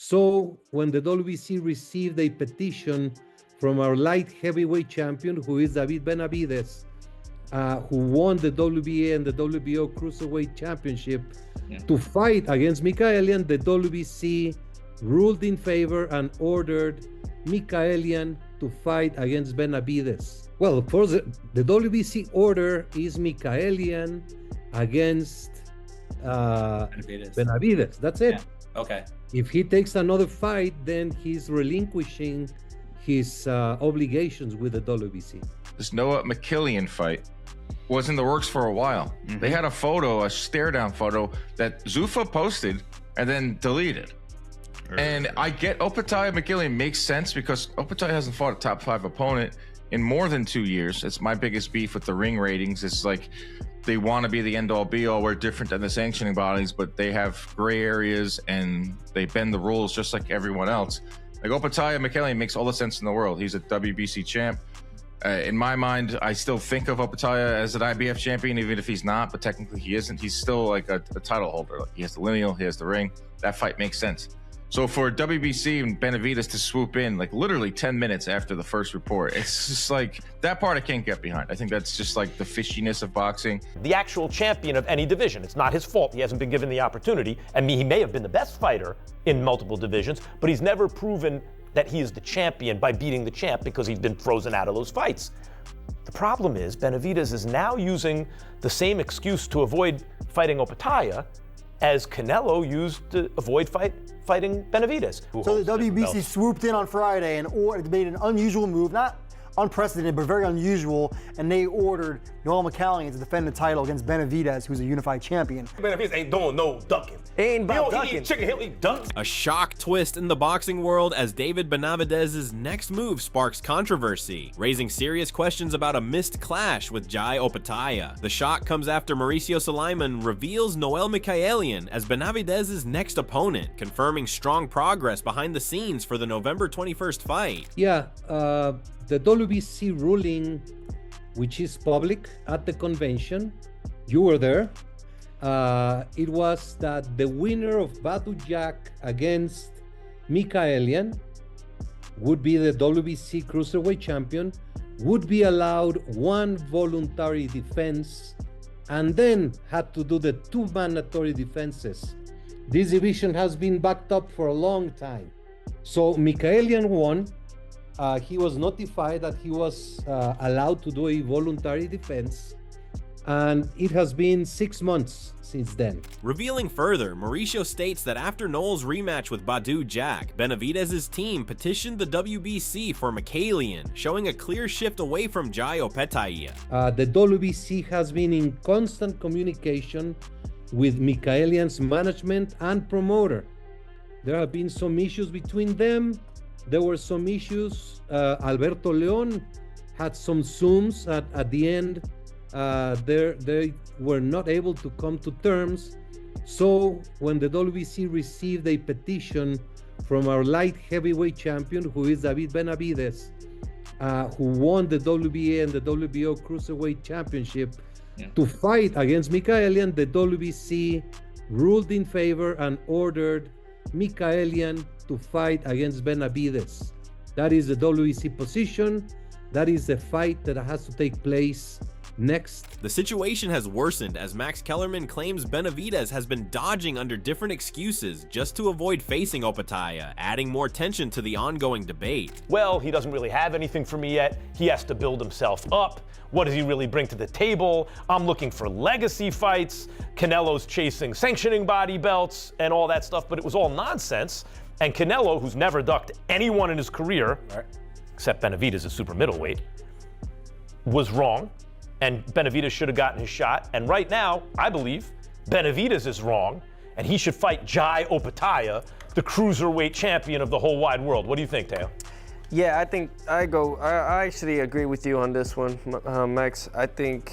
So when the WBC received a petition from our light heavyweight champion, who is David Benavidez, who won the WBA and the WBO Cruiserweight Championship, to fight against Mikaelian, the WBC ruled in favor and ordered Mikaelian to fight against Benavidez. Well, of course, the WBC order is Mikaelian against Benavidez. That's it. Yeah. Okay. If he takes another fight, then he's relinquishing his obligations with the WBC. This Noel Mikaelian fight was in the works for a while. Mm-hmm. They had a photo, a stare-down photo that Zuffa posted and then deleted. And I get Opetaia Mikaelian makes sense because Opetaia hasn't fought a top 5 opponent in more than 2 years. It's my biggest beef with the ring ratings. It's like they want to be the end-all be-all. We're different than the sanctioning bodies, but they have gray areas and they bend the rules just like everyone else. Like Opetaia Mikaelian makes all the sense in the world. He's a WBC champ. In my mind, I still think of Opetaia as an IBF champion, even if he's not, but technically he isn't. He's still like a title holder. Like, he has the lineal, he has the ring. That fight makes sense. So for WBC and Benavidez to swoop in like literally 10 minutes after the first report, it's just like, that part I can't get behind. I think that's just like the fishiness of boxing. The actual champion of any division. It's not his fault. He hasn't been given the opportunity. And he may have been the best fighter in multiple divisions, but he's never proven that he is the champion by beating the champ because he's been frozen out of those fights. The problem is Benavidez is now using the same excuse to avoid fighting Opetaia as Canelo used to avoid fighting Benavidez. So the WBC swooped in on Friday and made an unusual move, not unprecedented, but very unusual, and they ordered Noel Mikaelian to defend the title against Benavidez, who's a unified champion. Benavidez ain't doing no ducking. Ain't about ducking. He eat chicken, he'll eat ducks. A shock twist in the boxing world as David Benavidez's next move sparks controversy, raising serious questions about a missed clash with Jai Opetaia. The shock comes after Mauricio Sulaiman reveals Noel Mikaelian as Benavidez's next opponent, confirming strong progress behind the scenes for the November 21st fight. Yeah, the WBC ruling, which is public at the convention, you were there. It was that the winner of bout against Mikaelian would be the WBC Cruiserweight champion, would be allowed one voluntary defense, and then had to do the 2 mandatory defenses. This division has been backed up for a long time. So Mikaelian won. He was notified that he was allowed to do a voluntary defense, and it has been 6 months since then. Revealing further, Mauricio states that after Noel's rematch with Badou Jack, Benavidez's team petitioned the WBC for Mikaelian, showing a clear shift away from Jai Opetaia. The WBC has been in constant communication with Mikaelian's management and promoter. There have been some issues between them. There were some issues. Alberto Leon had some Zooms at the end. They were not able to come to terms. So when the WBC received a petition from our light heavyweight champion, who is David Benavidez, who won the WBA and the WBO Cruiserweight Championship, to fight against Mikaelian, the WBC ruled in favor and ordered Mikaelian to fight against Benavidez. That is the WBC position. That is the fight that has to take place next. The situation has worsened as Max Kellerman claims Benavidez has been dodging under different excuses just to avoid facing Opetaia, adding more tension to the ongoing debate. Well, he doesn't really have anything for me yet. He has to build himself up. What does he really bring to the table? I'm looking for legacy fights. Canelo's chasing sanctioning body belts and all that stuff, but it was all nonsense. And Canelo, who's never ducked anyone in his career, except Benavidez, a super middleweight, was wrong. And Benavidez should have gotten his shot. And right now, I believe Benavidez is wrong, and he should fight Jai Opetaia, the cruiserweight champion of the whole wide world. What do you think, Teo? Yeah, I think I actually agree with you on this one, Max. I think,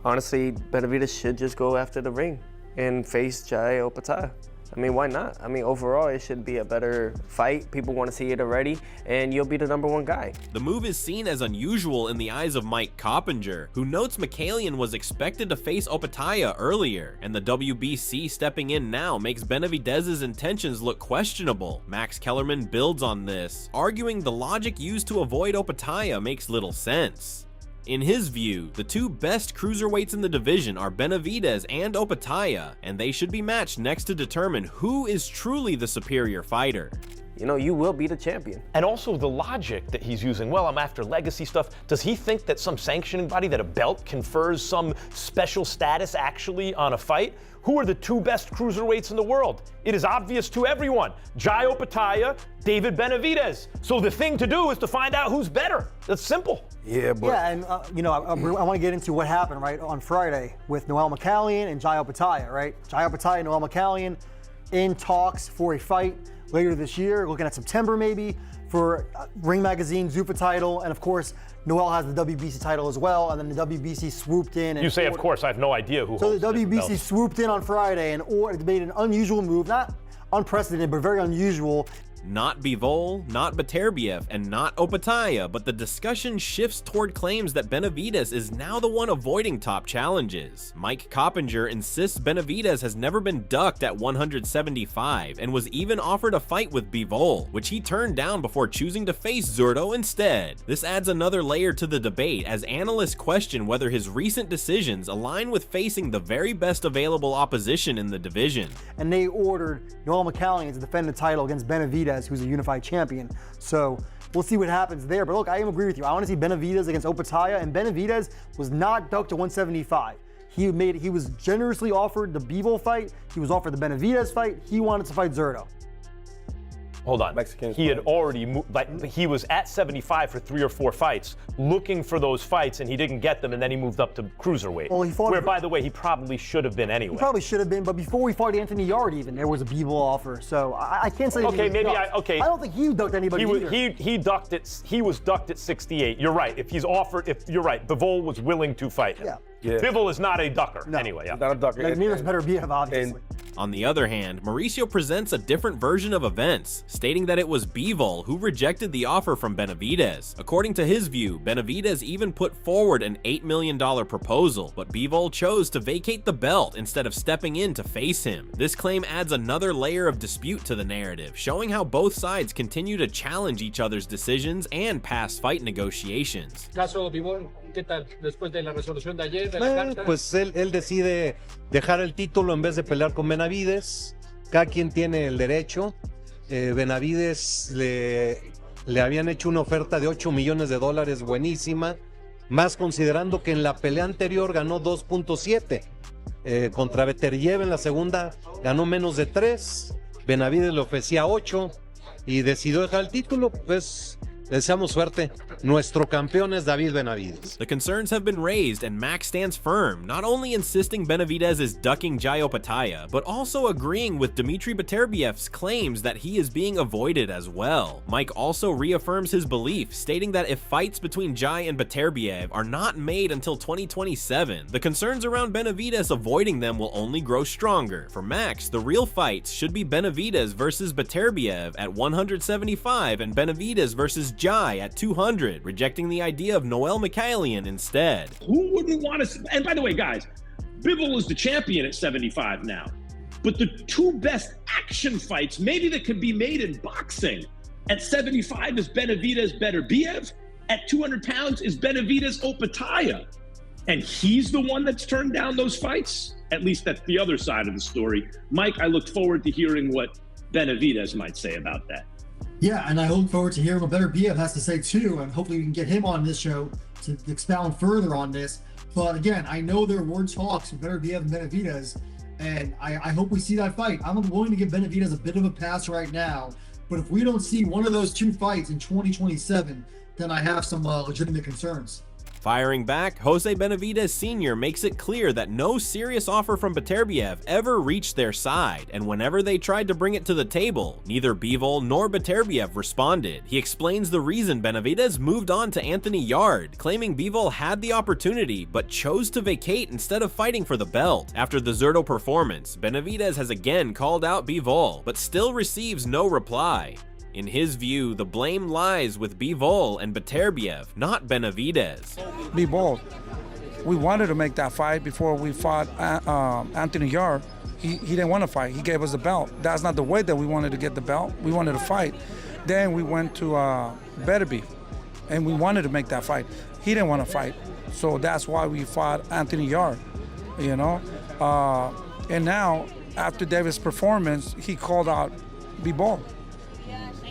honestly, Benavidez should just go after the ring and face Jai Opetaia. I mean, why not? I mean, overall, it should be a better fight. People want to see it already, and you'll be the #1 guy. The move is seen as unusual in the eyes of Mike Coppinger, who notes Mikaelian was expected to face Opetaia earlier, and the WBC stepping in now makes Benavidez's intentions look questionable. Max Kellerman builds on this, arguing the logic used to avoid Opetaia makes little sense. In his view, the two best cruiserweights in the division are Benavidez and Opetaia, and they should be matched next to determine who is truly the superior fighter. You know, you will be the champion. And also the logic that he's using, well, I'm after legacy stuff. Does he think that some sanctioning body, that a belt confers some special status actually on a fight? Who are the two best cruiserweights in the world? It is obvious to everyone. Jai Opetaia, David Benavidez. So the thing to do is to find out who's better. That's simple. Yeah, and you know, I want to get into what happened right on Friday with Noel Mikaelian and Jai Opetaia, right? Jai Opetaia, Noel Mikaelian in talks for a fight later this year, looking at September maybe, for Ring Magazine Zuffa title, and of course Noel has the WBC title as well, and then the WBC swooped in. And you say, of course, I have no idea who. So the WBC swooped in on Friday and made an unusual move, not unprecedented, but very unusual. Not Bivol, not Beterbiev, and not Opetaia, but the discussion shifts toward claims that Benavidez is now the one avoiding top challenges. Mike Coppinger insists Benavidez has never been ducked at 175 and was even offered a fight with Bivol, which he turned down before choosing to face Zurdo instead. This adds another layer to the debate as analysts question whether his recent decisions align with facing the very best available opposition in the division. And they ordered Noel Mikaelian to defend the title against Benavidez, who's a unified champion. So we'll see what happens there. But look, I agree with you. I want to see Benavidez against Opetaia, and Benavidez was not ducked to 175. He was generously offered the Bivol fight. He was offered the Benavidez fight. He wanted to fight Zurdo. Hold on. He had already moved, like, he was at 75 for 3 or 4 fights, looking for those fights, and he didn't get them, and then he moved up to cruiserweight. Well, he fought where, by the way, he probably should have been anyway. He probably should have been, but before he fought Anthony Yard, even there was a Bivol offer. So I can't say. Okay, maybe I don't think he ducked anybody. He ducked it. He was ducked at 68. You're right. If you're right, Bivol was willing to fight him. Yeah. Bivol is not a ducker. No. Anyway, yeah. Not a ducker. Neither's Beterbiev, obviously. On the other hand, Mauricio presents a different version of events, stating that it was Bivol who rejected the offer from Benavidez. According to his view, Benavidez even put forward an $8 million proposal, but Bivol chose to vacate the belt instead of stepping in to face him. This claim adds another layer of dispute to the narrative, showing how both sides continue to challenge each other's decisions and past fight negotiations. Caso Bivol, ¿qué tal después de la resolución de ayer de la carta? Pues él decide dejar el título en vez de pelear con Benavidez. Cada quien tiene el derecho. Benavidez le habían hecho una oferta de $8 millones buenísima, más considerando que en la pelea anterior ganó 2.7. Contra Beterbiev en la segunda ganó menos de 3. Benavidez le ofrecía 8 y decidió dejar el título. Pues deseamos suerte. Nuestro campeón es David Benavidez. The concerns have been raised, and Max stands firm, not only insisting Benavidez is ducking Jai Opetaia, but also agreeing with Dmitry Beterbiev's claims that he is being avoided as well. Mike also reaffirms his belief, stating that if fights between Jai and Beterbiev are not made until 2027, the concerns around Benavidez avoiding them will only grow stronger. For Max, the real fights should be Benavidez versus Beterbiev at 175 and Benavidez versus Jai at 200, rejecting the idea of Noel Mikaelian instead. Who wouldn't want to? And by the way, guys, Bivol is the champion at 75 now. But the two best action fights, maybe that could be made in boxing, at 75 is Benavidez Beterbiev. At 200 pounds is Benavidez Opetaia. And he's the one that's turned down those fights? At least that's the other side of the story. Mike, I look forward to hearing what Benavidez might say about that. Yeah, and I look forward to hearing what Beterbiev has to say too, and hopefully we can get him on this show to expound further on this. But again, I know there were talks with Beterbiev and Benavidez, and I hope we see that fight. I'm willing to give Benavidez a bit of a pass right now, but if we don't see one of those two fights in 2027, then I have some legitimate concerns. Firing back, Jose Benavidez Sr. makes it clear that no serious offer from Beterbiev ever reached their side, and whenever they tried to bring it to the table, neither Bivol nor Beterbiev responded. He explains the reason Benavidez moved on to Anthony Yarde, claiming Bivol had the opportunity but chose to vacate instead of fighting for the belt. After the Zurdo performance, Benavidez has again called out Bivol, but still receives no reply. In his view, the blame lies with Bivol and Beterbiev, not Benavidez. Bivol, we wanted to make that fight before we fought Anthony Yarde. He didn't want to fight. He gave us the belt. That's not the way that we wanted to get the belt. We wanted to fight. Then we went to Beterbiev, and we wanted to make that fight. He didn't want to fight, so that's why we fought Anthony Yarde, you know. And now, after David's performance, he called out Bivol.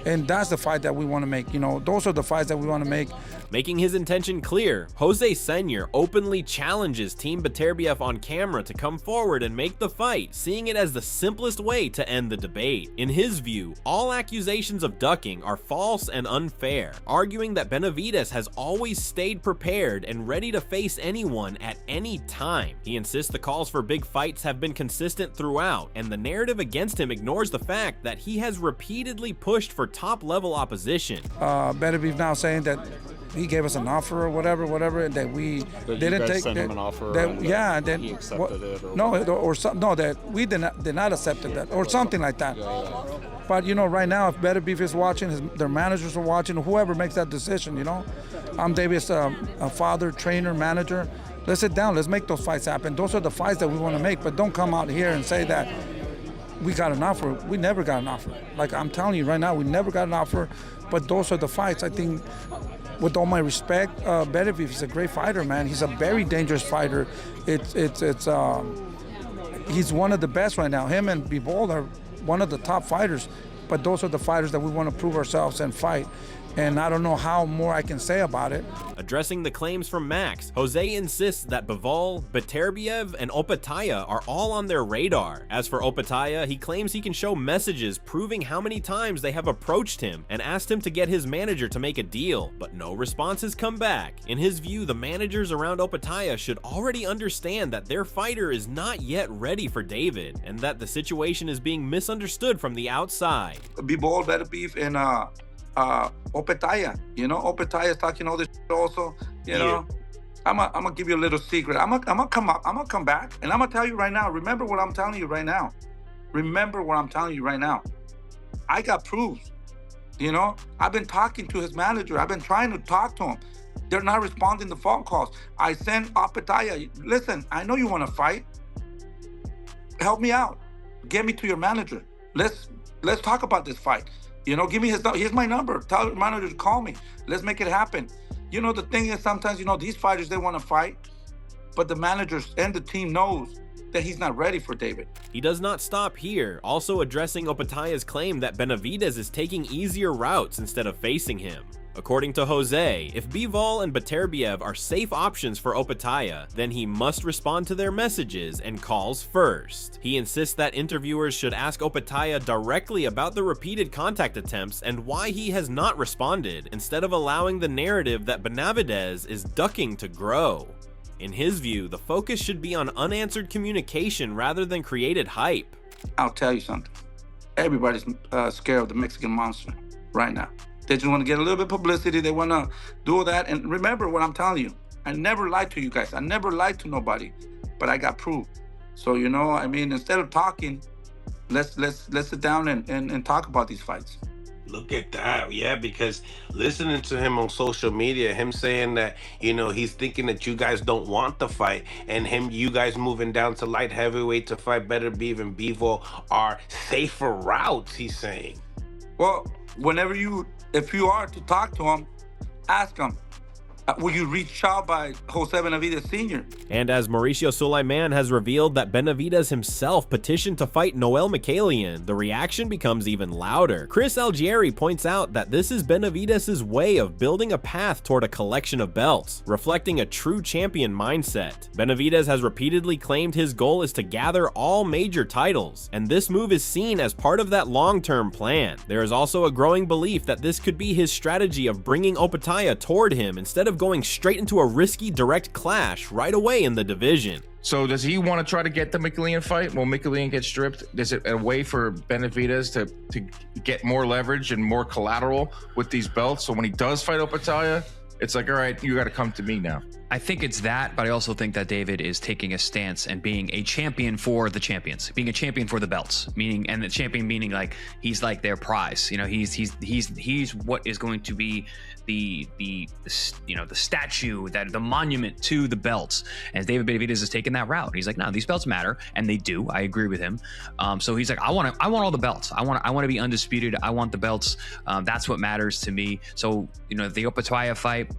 And that's the fight that we want to make, you know. Those are the fights that we want to make. Making his intention clear, Jose Sr. openly challenges Team Beterbiev on camera to come forward and make the fight, seeing it as the simplest way to end the debate. In his view, all accusations of ducking are false and unfair, arguing that Benavidez has always stayed prepared and ready to face anyone at any time. He insists the calls for big fights have been consistent throughout, and the narrative against him ignores the fact that he has repeatedly pushed for top-level opposition. Benavidez now saying that he gave us an offer or whatever, and that we didn't take. Sent him an offer. Yeah, then he accepted it. That we did not accept that, or something like that. But you know, right now, if Benavidez is watching, their managers are watching, whoever makes that decision, you know, I'm David's a father, trainer, manager. Let's sit down. Let's make those fights happen. Those are the fights that we want to make. But don't come out here and say that we got an offer. We never got an offer. Like I'm telling you right now, we never got an offer. But those are the fights. I think, with all my respect, Benavidez is a great fighter, man. He's a very dangerous fighter. He's one of the best right now. Him and Bivol are one of the top fighters. But those are the fighters that we want to prove ourselves and fight. And I don't know how more I can say about it. Addressing the claims from Max, Jose insists that Bivol, Beterbiev, and Opetaia are all on their radar. As for Opetaia, he claims he can show messages proving how many times they have approached him and asked him to get his manager to make a deal, but no response has come back. In his view, the managers around Opetaia should already understand that their fighter is not yet ready for David, and that the situation is being misunderstood from the outside. Bivol, Beterbiev, and Opetaia, you know, Opetaia is talking all this shit also, you know. I'm gonna give you a little secret. I'm gonna come back, and I'm gonna tell you right now. Remember what I'm telling you right now. I got proofs, you know. I've been talking to his manager. I've been trying to talk to him. They're not responding to phone calls. I sent Opetaia. Listen, I know you want to fight. Help me out. Get me to your manager. Let's talk about this fight. You know, give me here's my number. Tell your manager to call me. Let's make it happen. You know, the thing is sometimes, you know, these fighters, they want to fight, but the managers and the team knows that he's not ready for David. He does not stop here, also addressing Opetaia's claim that Benavidez is taking easier routes instead of facing him. According to Jose, if Bivol and Beterbiev are safe options for Opetaia, then he must respond to their messages and calls first. He insists that interviewers should ask Opetaia directly about the repeated contact attempts and why he has not responded, instead of allowing the narrative that Benavidez is ducking to grow. In his view, the focus should be on unanswered communication rather than created hype. I'll tell you something. Everybody's scared of the Mexican monster right now. They just want to get a little bit of publicity. They want to do that. And remember what I'm telling you. I never lied to you guys. I never lied to nobody, but I got proof. So, you know, I mean, instead of talking, let's sit down and talk about these fights. Look at that. Yeah, because listening to him on social media, him saying that, you know, he's thinking that you guys don't want the fight, and you guys moving down to light heavyweight to fight Beterbiev and Bivol are safer routes, he's saying. Well, if you are to talk to him, ask him, will you reach out by Jose Benavidez Sr.? And as Mauricio Sulaiman has revealed that Benavidez himself petitioned to fight Noel Mikaelian, the reaction becomes even louder. Chris Algieri points out that this is Benavidez's way of building a path toward a collection of belts, reflecting a true champion mindset. Benavidez has repeatedly claimed his goal is to gather all major titles, and this move is seen as part of that long-term plan. There is also a growing belief that this could be his strategy of bringing Opetaia toward him instead of of going straight into a risky direct clash right away in the division. So does he want to try to get the Mikaelian fight? Will Mikaelian get stripped? Is it a way for Benavidez to get more leverage and more collateral with these belts? So when he does fight Opetaia, it's like, all right, you got to come to me now. I think it's that, but I also think that David is taking a stance and being a champion for the champions, being a champion for the belts, meaning, and the champion meaning like he's like their prize. You know, he's what is going to be the you know, the statue, that the monument to the belts. And David Benavidez is taking that route. He's like, no, these belts matter, and they do. I agree with him. So he's like, I want all the belts. I want to be undisputed. I want the belts. That's what matters to me. So, you know, the Opetaia fight,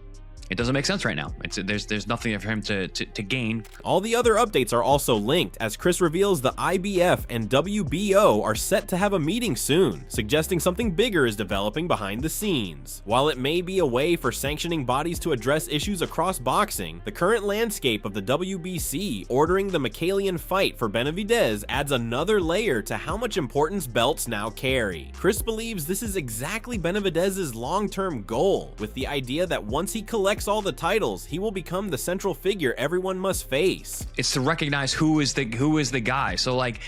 it doesn't make sense right now. There's nothing for him to gain. All the other updates are also linked, as Chris reveals the IBF and WBO are set to have a meeting soon, suggesting something bigger is developing behind the scenes. While it may be a way for sanctioning bodies to address issues across boxing, the current landscape of the WBC ordering the Mikaelian fight for Benavidez adds another layer to how much importance belts now carry. Chris believes this is exactly Benavidez's long-term goal, with the idea that once he collects all the titles, he will become the central figure everyone must face. It's to recognize who is the guy. So like,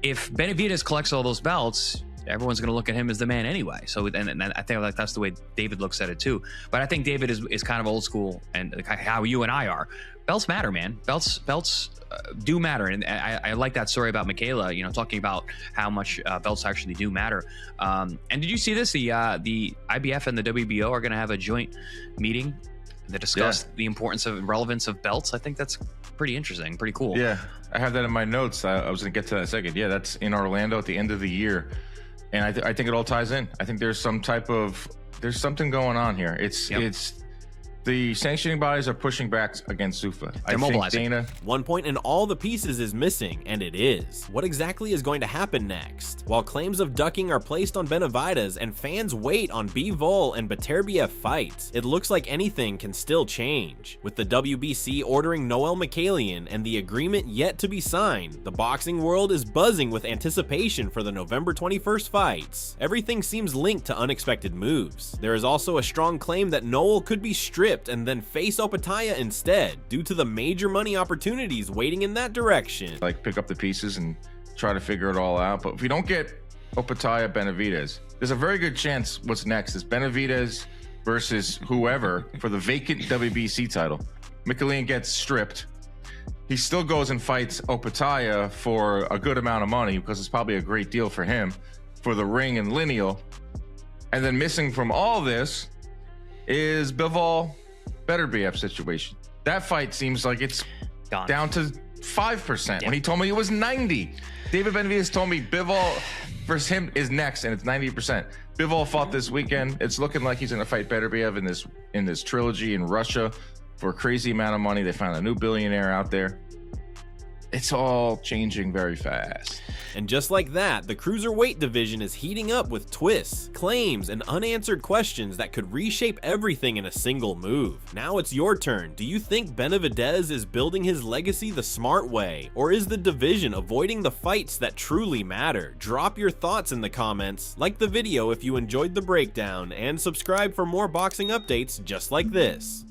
if Benavidez collects all those belts, everyone's going to look at him as the man anyway. So and I think like that's the way David looks at it too. But I think David is kind of old school, and how you and I are. Belts matter, man. Belts do matter, and I like that story about Michaela, you know, talking about how much belts actually do matter. And did you see this? The IBF and the WBO are going to have a joint meeting to discuss the importance of relevance of belts. I think that's pretty interesting, pretty cool. Yeah, I have that in my notes. I was going to get to that in a second. Yeah, that's in Orlando at the end of the year, and I think it all ties in. I think there's something going on here. It's the sanctioning bodies are pushing back against Zuffa. They're mobilizing. One point in all the pieces is missing, and it is. What exactly is going to happen next? While claims of ducking are placed on Benavidez and fans wait on Bivol and Beterbiev fights, it looks like anything can still change. With the WBC ordering Noel Mikaelian and the agreement yet to be signed, the boxing world is buzzing with anticipation for the November 21st fights. Everything seems linked to unexpected moves. There is also a strong claim that Noel could be stripped and then face Opetaia instead, due to the major money opportunities waiting in that direction. Like, pick up the pieces and try to figure it all out. But if we don't get Opetaia Benavidez, there's a very good chance what's next is Benavidez versus whoever for the vacant WBC title. Mikaelian gets stripped. He still goes and fights Opetaia for a good amount of money, because it's probably a great deal for him, for the ring and lineal. And then missing from all this is Bivol Beterbiev situation. That fight seems like it's down to 5%. When he told me it was 90. David Benavidez told me Bivol versus him is next, and it's 90%. Bivol fought this weekend. It's looking like he's going to fight Beterbiev in this trilogy in Russia for a crazy amount of money. They found a new billionaire out there. It's all changing very fast. And just like that, the cruiserweight division is heating up with twists, claims, and unanswered questions that could reshape everything in a single move. Now it's your turn. Do you think Benavidez is building his legacy the smart way? Or is the division avoiding the fights that truly matter? Drop your thoughts in the comments, like the video if you enjoyed the breakdown, and subscribe for more boxing updates just like this.